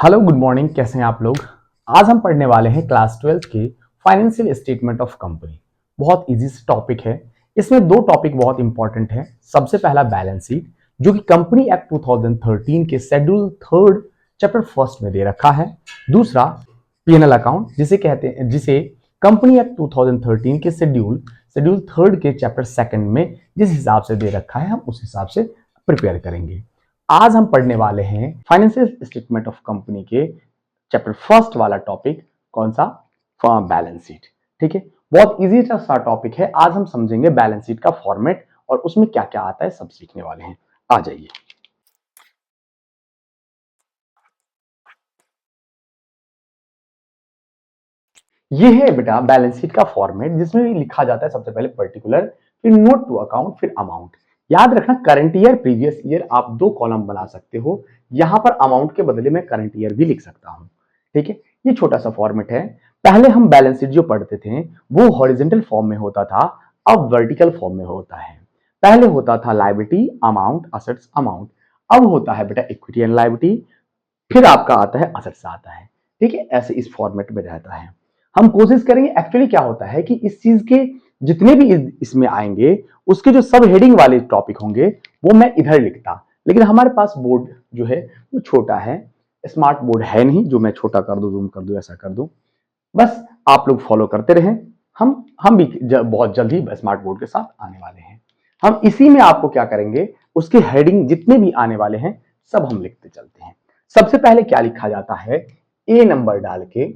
Hello good morning, कैसे हैं आप लोग। आज हम पढ़ने वाले हैं क्लास 12th के फाइनेंशियल स्टेटमेंट ऑफ कंपनी। बहुत इजी से टॉपिक है। इसमें दो टॉपिक बहुत इंपॉर्टेंट है। सबसे पहला बैलेंस शीट, जो कि कंपनी एक्ट 2013 के शेड्यूल 3 चैप्टर 1 में दे रखा है। दूसरा पीएनएल अकाउंट, जिसे कंपनी एक्ट 2013 के शेड्यूल 3 के चैप्टर 2 में जिस हिसाब से दे रखा है, हम उस हिसाब से प्रिपेयर करेंगे। आज हम पढ़ने वाले हैं फाइनेंशियल स्टेटमेंट ऑफ कंपनी के चैप्टर 1 वाला टॉपिक। कौन सा? Balance sheet. ठीक है, बहुत इजी सा टॉपिक है। आज हम समझेंगे बैलेंस शीट का फॉर्मेट और उसमें क्या क्या आता है, सब सीखने वाले हैं। आ जाइए। ये है बेटा बैलेंस शीट का फॉर्मेट, जिसमें लिखा जाता है सबसे पहले पर्टिकुलर, फिर नोट टू अकाउंट, फिर अमाउंट। याद रखना, करंट ईयर प्रीवियस ईयर आप दो कॉलम बना सकते हो। यहां पर अमाउंट के बदले में करंट ईयर भी लिख सकता हूं। ठीक है, ये छोटा सा फॉर्मेट है। पहले हम बैलेंस शीट जो पढ़ते थे वो हॉरिजॉन्टल फॉर्म में होता था, अब वर्टिकल फॉर्म में होता है। पहले होता था लायबिलिटी अमाउंट, असेट्स अमाउंट। अब होता है बेटा इक्विटी एंड लायबिलिटी, फिर आपका आता है असेट्स आता है। ठीक है, ऐसे इस फॉर्मेट में रहता है। हम कोशिश करेंगे। एक्चुअली क्या होता है कि इस चीज के जितने भी इसमें आएंगे, उसके जो सब हेडिंग वाले टॉपिक होंगे वो मैं इधर लिखता, लेकिन हमारे पास बोर्ड जो है वो छोटा है, स्मार्ट बोर्ड है नहीं जो मैं छोटा कर दूं, जूम कर दूं, ऐसा कर दूं। बस आप लोग फॉलो करते रहें। हम भी बहुत जल्द ही स्मार्ट बोर्ड के साथ आने वाले हैं। हम इसी में आपको क्या करेंगे, उसके हेडिंग जितने भी आने वाले हैं सब हम लिखते चलते हैं। सबसे पहले क्या लिखा जाता है, ए नंबर डाल के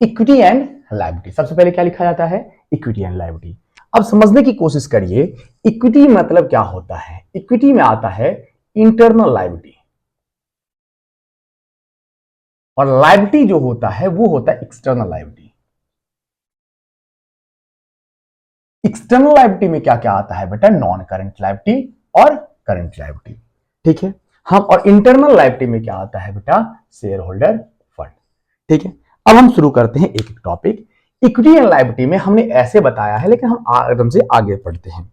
इक्विटी एंड लायबिलिटी। सबसे पहले क्या लिखा जाता है, इक्विटी एंड लायबिलिटी। अब समझने की कोशिश करिए, इक्विटी मतलब क्या होता है। इक्विटी में आता है इंटरनल लायबिलिटी, और लायबिलिटी जो होता है वो होता है एक्सटर्नल लायबिलिटी। एक्सटर्नल लायबिलिटी में क्या क्या आता है बेटा, नॉन करंट लायबिलिटी और करंट लायबिलिटी। ठीक है, हम और इंटरनल लायबिलिटी में क्या आता है बेटा, शेयर होल्डर फंड। ठीक है, अब हम शुरू करते हैं एक एक टॉपिक। इक्विटी एंड लायबिलिटी में हमने ऐसे बताया है, लेकिन हम एकदम से आगे पढ़ते हैं।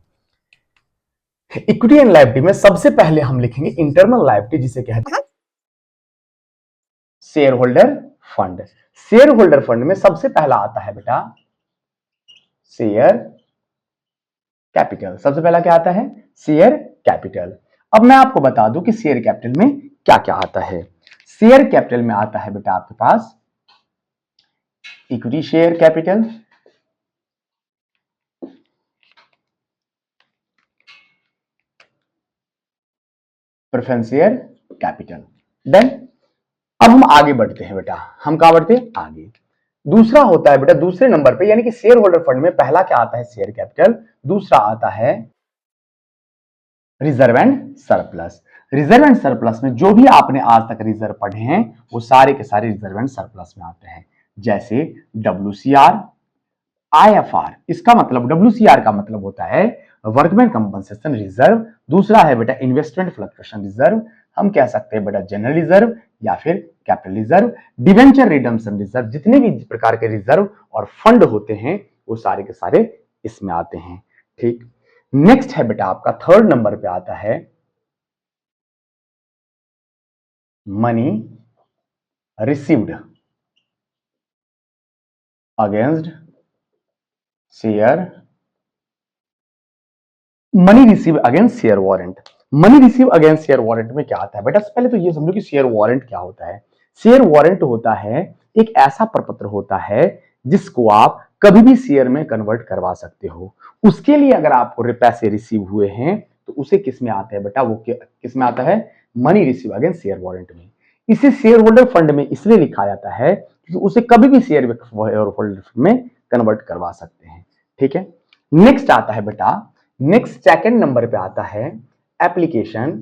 इक्विटी एंड लायबिलिटी में सबसे पहले हम लिखेंगे इंटरनल लायबिलिटी, जिसे कहते हैं share holder fund. Share holder fund में सबसे पहला आता है बेटा शेयर कैपिटल। सबसे पहला क्या आता है, शेयर कैपिटल। अब मैं आपको बता दूं कि शेयर कैपिटल में क्या क्या आता है। शेयर कैपिटल में आता है बेटा आपके पास equity share capital, preference share capital. Then अब हम आगे बढ़ते हैं बेटा, हम कहां बढ़ते हैं, आगे। दूसरा होता है बेटा दूसरे नंबर पे, यानी कि शेयर होल्डर फंड में पहला क्या आता है, शेयर कैपिटल। दूसरा आता है reserve and surplus. Reserve and surplus में जो भी आपने आज तक रिजर्व पढ़े हैं वो सारे के सारे रिजर्व एंड सरप्लस में आते हैं। जैसे WCR, IFR। इसका मतलब WCR का मतलब होता है वर्कमैन कंपनसेशन रिजर्व। दूसरा है बेटा इन्वेस्टमेंट फ्लक्चुएशन रिजर्व। हम कह सकते हैं बेटा जनरल रिजर्व या फिर capital reserve, debenture redemption reserve. जितने भी प्रकार के रिजर्व और फंड होते हैं वो सारे के सारे इसमें आते हैं। ठीक, नेक्स्ट है बेटा आपका थर्ड नंबर पे आता है money received against share, money receive against share warrant. Money receive against share warrant में क्या आता है बेटा, पहले तो ये समझो कि शेयर वारंट क्या होता है। शेयर वारंट होता है एक ऐसा प्रपत्र होता है जिसको आप कभी भी शेयर में कन्वर्ट करवा सकते हो। उसके लिए अगर आपको पैसे रिसीव हुए हैं तो उसे किस में आता है बेटा, वो किस में आता है, money receive against share warrant में। इसे शेयर होल्डर फंड में इसलिए लिखा जाता है क्योंकि उसे कभी भी शेयर होल्डर में कन्वर्ट करवा सकते हैं। ठीक है, नेक्स्ट आता है बेटा, नेक्स्ट सेकंड नंबर पे आता है एप्लीकेशन।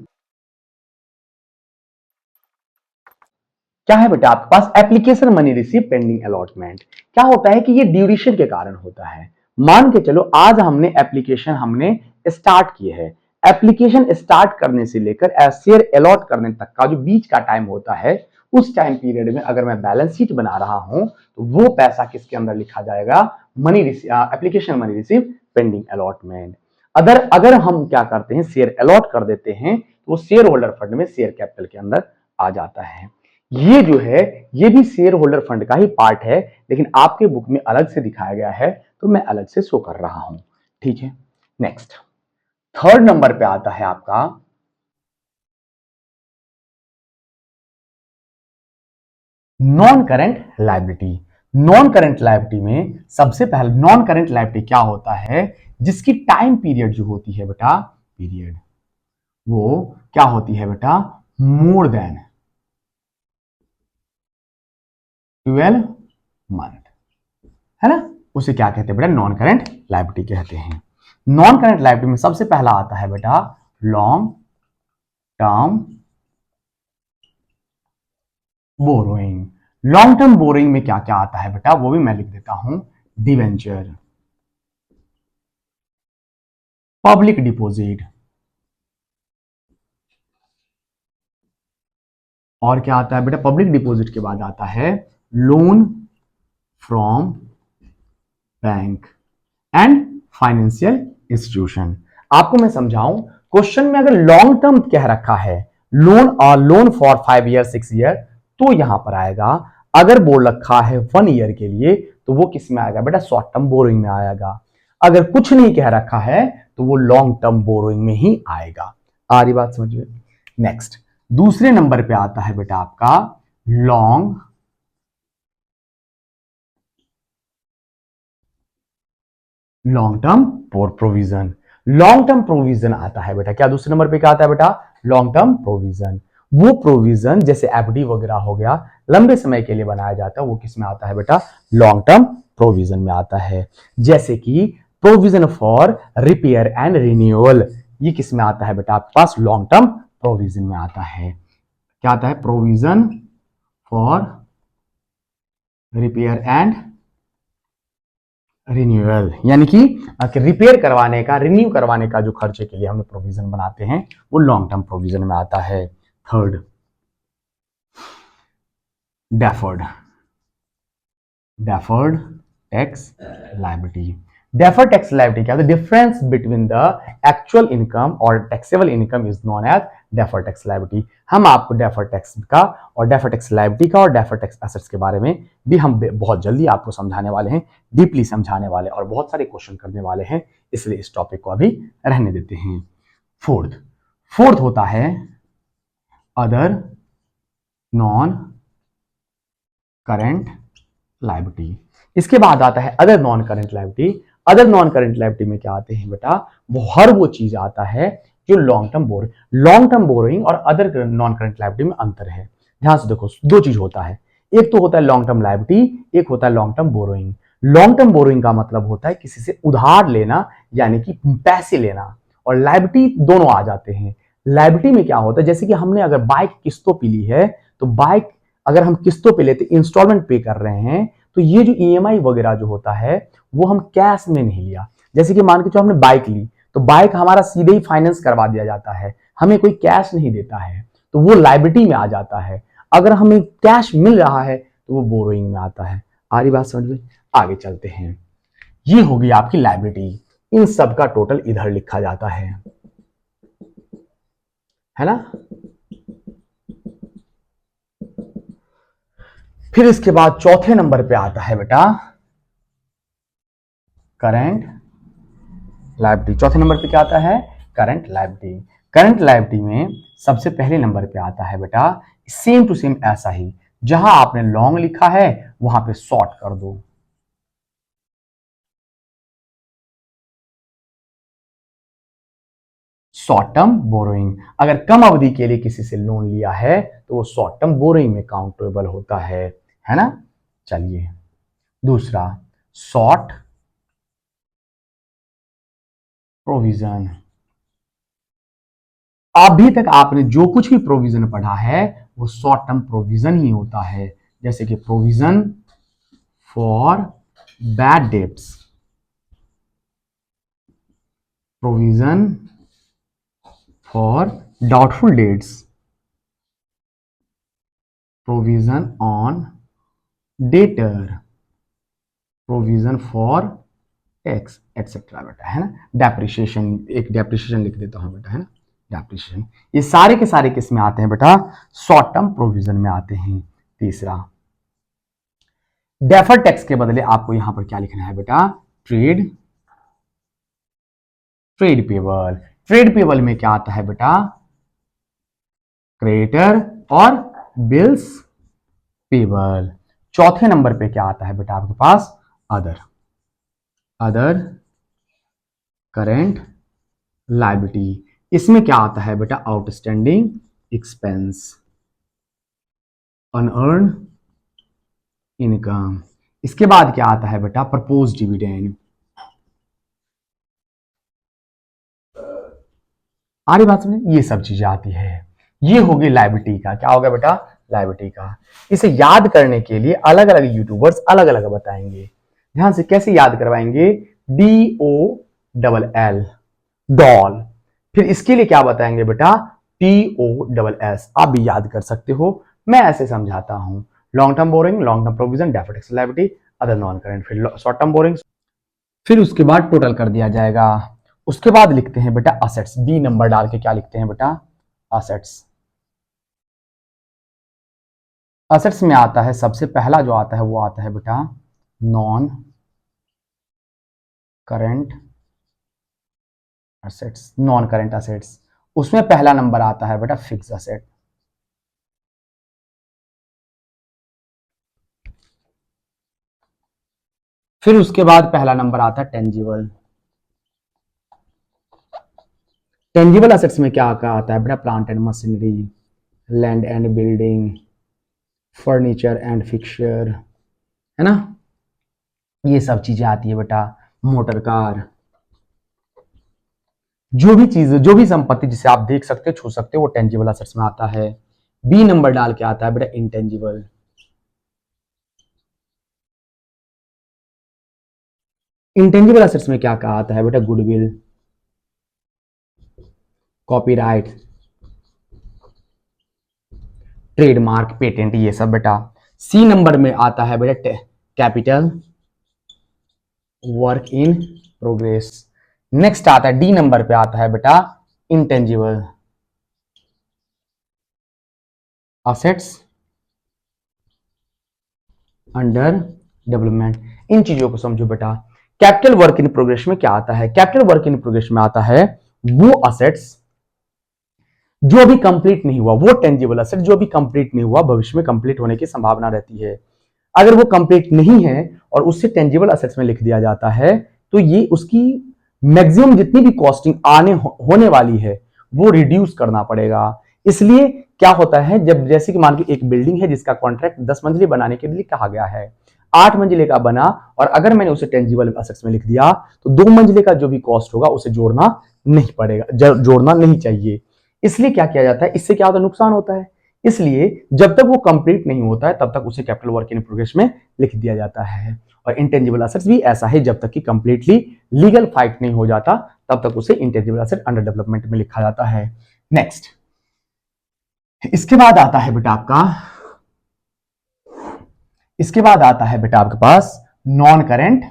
क्या है बेटा आपके पास, application money receive pending allotment. क्या होता है कि ये ड्यूरेशन के कारण होता है। मान के चलो आज हमने स्टार्ट की है। एप्लीकेशन स्टार्ट करने से लेकर शेयर अलॉट करने तक का जो बीच का टाइम होता है, उस टाइम पीरियड में अगर मैं बैलेंस शीट बना रहा हूं तो वो पैसा किसके अंदर लिखा जाएगा, money application money receive pending allotment. अगर अगर हम क्या करते हैं, शेयर अलॉट कर देते हैं, तो वो शेयर होल्डर फंड में शेयर कैपिटल के अंदर आ जाता है। ये जो है ये भी शेयर होल्डर फंड का ही पार्ट है, लेकिन आपके बुक में अलग से दिखाया गया है, तो मैं अलग से शो कर रहा हूं। ठीक है, नेक्स्ट थर्ड नंबर पे आता है आपका non current liability. Non current liability में सबसे पहले नॉन करेंट लायबिलिटी क्या होता है, जिसकी टाइम पीरियड जो होती है बेटा, पीरियड वो क्या होती है बेटा, मोर देन 12 मंथ, है ना, उसे क्या कहते हैं बेटा, नॉन करेंट लायबिलिटी कहते हैं। नॉन करेंट लायबिलिटी में सबसे पहला आता है बेटा long term borrowing. Long term borrowing में क्या क्या आता है बेटा, वो भी मैं लिख देता हूं, डिवेंचर, पब्लिक डिपॉजिट, और क्या आता है बेटा, पब्लिक डिपॉजिट के बाद आता है loan from bank and financial institution. आपको मैं समझाऊं, क्वेश्चन में अगर लॉन्ग टर्म कह रखा है, लोन और लोन फॉर 5 ईयर 6 ईयर, तो यहां पर आएगा। अगर बोल रखा है 1 ईयर के लिए, तो वो किस में आएगा बेटा, शॉर्ट टर्म बोरोइंग में आएगा। अगर कुछ नहीं कह रखा है, तो वो लॉन्ग टर्म बोरोइंग में ही आएगा। आ रही बात समझ में। नेक्स्ट दूसरे नंबर पे आता है बेटा आपका long long term provision. Long term provision आता है बेटा, क्या दूसरे नंबर पे क्या आता है बेटा, लॉन्ग टर्म प्रोविजन। वो प्रोविजन जैसे एफडी वगैरह हो गया, लंबे समय के लिए बनाया जाता है, वो किस में आता है बेटा, लॉन्ग टर्म प्रोविजन में आता है। जैसे कि provision for repair and renewal, ये किस में आता है बेटा, आपके पास लॉन्ग टर्म प्रोविजन में आता है। क्या आता है, provision for repair and renewal, यानी कि रिपेयर करवाने का, रिन्यू करवाने का जो खर्चे के लिए हम प्रोविजन बनाते हैं, वो लॉन्ग टर्म प्रोविजन में आता है। Third deferred, deferred tax liability. Deferred tax liability क्या है, difference between the actual income और taxable income is known as deferred tax liability. हम आपको डेफर्ड टैक्स का और डेफर्ड टैक्स लायबिलिटी का और डेफर्ड टैक्स एसेट्स के बारे में भी हम बहुत जल्दी आपको समझाने वाले हैं, डीपली समझाने वाले और बहुत सारे क्वेश्चन करने वाले हैं, इसलिए इस टॉपिक को अभी रहने देते हैं। फोर्थ फोर्थ होता है अदर नॉन करेंट लायबिलिटी। इसके बाद आता है other non current liability. Other non current liability में क्या आते हैं बेटा, वो चीज आता है जो लॉन्ग टर्म बोरोइंग और अदर नॉन करेंट लायबिलिटी में अंतर है। ध्यान से देखो, दो चीज होता है, एक तो होता है लॉन्ग टर्म लायबिलिटी, एक होता है long term borrowing. Long term borrowing का मतलब होता है किसी से उधार लेना, यानी कि पैसे लेना, और लायबिलिटी दोनों आ जाते हैं। लायबिलिटी में क्या होता है, जैसे कि हमने अगर बाइक किस्तों पे ली है, तो बाइक अगर हम किस्तों पे लेते, इंस्टॉलमेंट पे कर रहे हैं, तो ये जो ईएमआई वगैरह जो होता है, वो हम कैश में नहीं लिया। जैसे कि मान के चलो हमने बाइक ली, तो बाइक हमारा सीधे ही फाइनेंस करवा दिया जाता है, हमें कोई कैश नहीं देता है, तो वो लायबिलिटी में आ जाता है। अगर हमें कैश मिल रहा है, तो वो बोरोइंग में आता है। आ रही बात समझ में। आगे चलते हैं, ये होगी आपकी लायबिलिटी। इन सब का टोटल इधर लिखा जाता है ना। फिर इसके बाद चौथे नंबर पे आता है बेटा करंट लायबिलिटी। चौथे नंबर पे क्या आता है, करंट लायबिलिटी। करंट लायबिलिटी में सबसे पहले नंबर पे आता है बेटा सेम टू सेम ऐसा ही, जहां आपने लॉन्ग लिखा है वहां पे शॉर्ट कर दो, शॉर्ट टर्म बोरोइंग। अगर कम अवधि के लिए किसी से लोन लिया है, तो वो शॉर्ट टर्म बोरोइंग में काउंटेबल होता है ना। चलिए दूसरा, शॉर्ट प्रोविजन। अभी तक आपने जो कुछ भी प्रोविजन पढ़ा है, वो शॉर्ट टर्म प्रोविजन ही होता है। जैसे कि provision for bad debts, provision for doubtful debts, provision on debtor, provision for x etcetera बेटा, है ना। डेप्रिशिएशन, एक डेप्रिशिएशन लिख देता हूं बेटा, है ना, डेप्रिशिएशन। ये सारे के सारे किस में आते हैं बेटा, शॉर्ट टर्म प्रोविजन में आते हैं। तीसरा, डेफर टैक्स के बदले आपको यहां पर क्या लिखना है बेटा, trade trade payable. Trade payable में क्या आता है बेटा, क्रेडिटर और बिल्स पेबल। चौथे नंबर पे क्या आता है बेटा आपके पास, अदर अदर करेंट लायबिलिटी। इसमें क्या आता है बेटा, आउटस्टैंडिंग एक्सपेंस, अनअर्न इनकम। इसके बाद क्या आता है बेटा, प्रपोज डिविडेंड। आ रही बात समझे, ये सब चीजें आती है। ये होगी लायबिलिटी का, क्या होगा बेटा, लायबिलिटी का। इसे याद करने के लिए अलग अलग यूट्यूबर्स अलग अलग बताएंगे। ध्यान से कैसे याद करवाएंगे, DOLL, डॉल। फिर इसके लिए क्या बताएंगे बेटा, TOSS। आप भी याद कर सकते हो, मैं ऐसे समझाता हूं। Long term borrowing, long term provision, deferred tax liability, other non current, फिर शॉर्ट टर्म बोरिंग, फिर उसके बाद टोटल कर दिया जाएगा। उसके बाद लिखते हैं बेटा असेट्स, बी नंबर डाल के क्या लिखते हैं बेटा, असेट्स। असेट्स में आता है सबसे पहला जो आता है वो आता है बेटा non current assets. Non current assets, उसमें पहला नंबर आता है बेटा फिक्स असेट। फिर उसके बाद पहला नंबर आता है टेंजिबल। टेंजिबल असेट्स में क्या आता है बेटा, plant and machinery, land and building, furniture and fixture, है ना, ये सब चीजें आती है बेटा। मोटर कार, जो भी चीज, जो भी संपत्ति जिसे आप देख सकते हो, छू सकते हो, वो टेंजिबल असेट्स में आता है। बी नंबर डाल के आता है बेटा इंटेंजिबल। इंटेंजिबल असेट्स में क्या कहा आता है बेटा, गुडविल, कॉपीराइट, ट्रेडमार्क, पेटेंट, ये सब बेटा। सी नंबर में आता है बेटा capital, work in progress. Next आता है डी नंबर पे आता है बेटा इंटेंजिबल असेट्स अंडर डेवलपमेंट। इन चीजों को समझो बेटा। कैपिटल वर्क इन प्रोग्रेस में क्या आता है, कैपिटल वर्क इन प्रोग्रेस में आता है वो असेट्स जो अभी कंप्लीट नहीं हुआ, वो टेंजिबल असेट जो अभी कंप्लीट नहीं हुआ, भविष्य में कंप्लीट होने की संभावना रहती है। अगर वो कंप्लीट नहीं है और उससे टेंजिबल असेट्स में लिख दिया जाता है, तो ये उसकी मैक्सिमम जितनी भी कॉस्टिंग होने वाली है वो रिड्यूस करना पड़ेगा। इसलिए क्या होता है, जब जैसे कि मान के एक बिल्डिंग है जिसका कॉन्ट्रैक्ट 10 मंजिले बनाने के लिए कहा गया है, 8 मंजिले का बना, और अगर मैंने उसे टेंजिबल असेट्स में लिख दिया तो 2 मंजिले का जो भी कॉस्ट होगा उसे जोड़ना नहीं पड़ेगा, जोड़ना नहीं चाहिए। इसलिए क्या किया जाता है, इससे क्या होता है, नुकसान होता है। इसलिए जब तक वो कंप्लीट नहीं होता है तब तक उसे कैपिटल वर्क इन प्रोग्रेस में लिख दिया जाता है। और इंटेंजिबल असेट्स भी ऐसा है, जब तक कि कंप्लीटली लीगल फाइट नहीं हो जाता तब तक उसे इंटेंजिबल असेट अंडर डेवलपमेंट में लिखा जाता है। नेक्स्ट, इसके बाद आता है बेटा आपका, इसके बाद आता है बेटा आपके पास नॉन करेंट,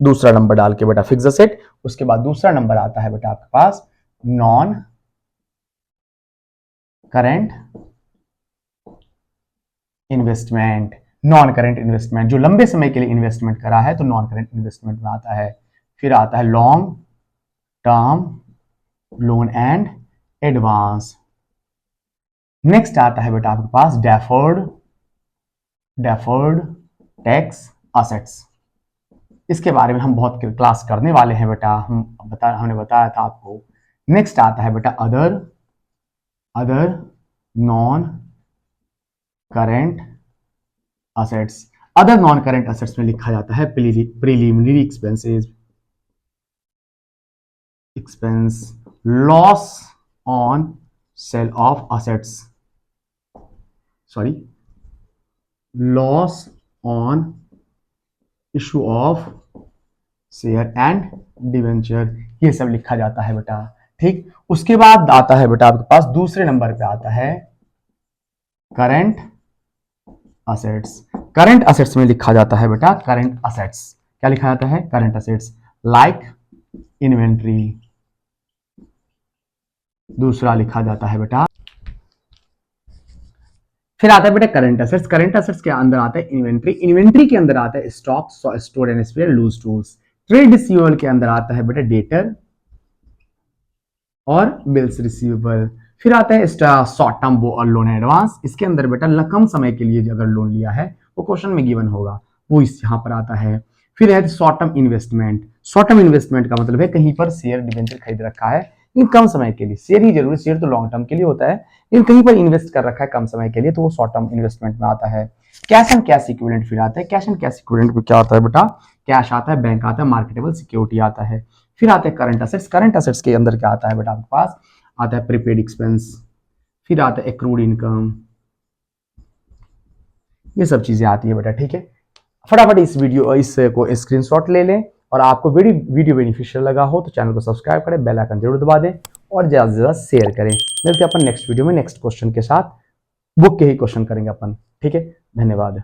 दूसरा नंबर डाल के बेटा फिक्स असेट। उसके बाद दूसरा नंबर आता है बेटा आपके पास non current investment. Non current investment जो लंबे समय के लिए इन्वेस्टमेंट करा है तो नॉन करेंट इन्वेस्टमेंट में आता है। फिर आता है long term loan and advance. Next आता है बेटा आपके पास डेफर्ड टैक्स असेट्स। इसके बारे में हम बहुत क्लास करने वाले हैं बेटा, हमने बताया था आपको। नेक्स्ट आता है बेटा other non current assets. Other non current assets में लिखा जाता है preliminary expense, loss on sale of assets, sorry, loss on issue of share and debenture, ये सब लिखा जाता है बेटा। ठीक, उसके बाद आता है बेटा आपके पास दूसरे नंबर पे आता है करंट असेट्स। करंट असेट्स में लिखा जाता है बेटा करंट असेट्स, क्या लिखा जाता है, करंट असेट्स। Like inventory. दूसरा लिखा जाता है बेटा, फिर आता है बेटा करंट एसेट्स। करंट एसेट्स के अंदर आता है इन्वेंट्री। इन्वेंट्री के अंदर आता है stock, store and spare, loose tools. Trade receivable के अंदर आता है बेटा डेटर और बिल्स रिसीवेबल। फिर आता है शॉर्ट टर्म लोन एडवांस। इसके अंदर बेटा कम समय के लिए अगर लोन लिया है वो क्वेश्चन में गिवन होगा, वो इस यहाँ पर आता है। फिर है short term investment. Short term investment का मतलब है कहीं पर शेयर डिवेंचर खरीद रखा है लेकिन कम समय के लिए, शेयर ही जरूरी, शेयर तो लॉन्ग टर्म के लिए होता है लेकिन कहीं पर इन्वेस्ट कर रखा है कम समय के लिए, तो वो शॉर्ट टर्म इन्वेस्टमेंट में आता है। कैश एंड कैश इक्विवेलेंट फिर आता है। कैश एंड कैश इक्विवेलेंट में क्या आता है बेटा, कैश आता है, बैंक आता है, मार्केटेबल सिक्योरिटी आता है। फिर आते हैं करंट असेट्स। करंट असेट्स के अंदर क्या आता है बेटा, आपके पास आता है प्रीपेड एक्सपेंस, फिर आता है एक्रूड इनकम, ये सब चीजें आती है बेटा। ठीक है, फटाफट इस को स्क्रीनशॉट ले लें, और आपको वीडियो बेनिफिशियल लगा हो तो चैनल को सब्सक्राइब करें, बेल आइकन जरूर दबा दें और ज्यादा से ज्यादा शेयर करें। मिलते हैं अपन नेक्स्ट वीडियो में नेक्स्ट क्वेश्चन के साथ। बुक के ही क्वेश्चन करेंगे अपन। ठीक है, धन्यवाद।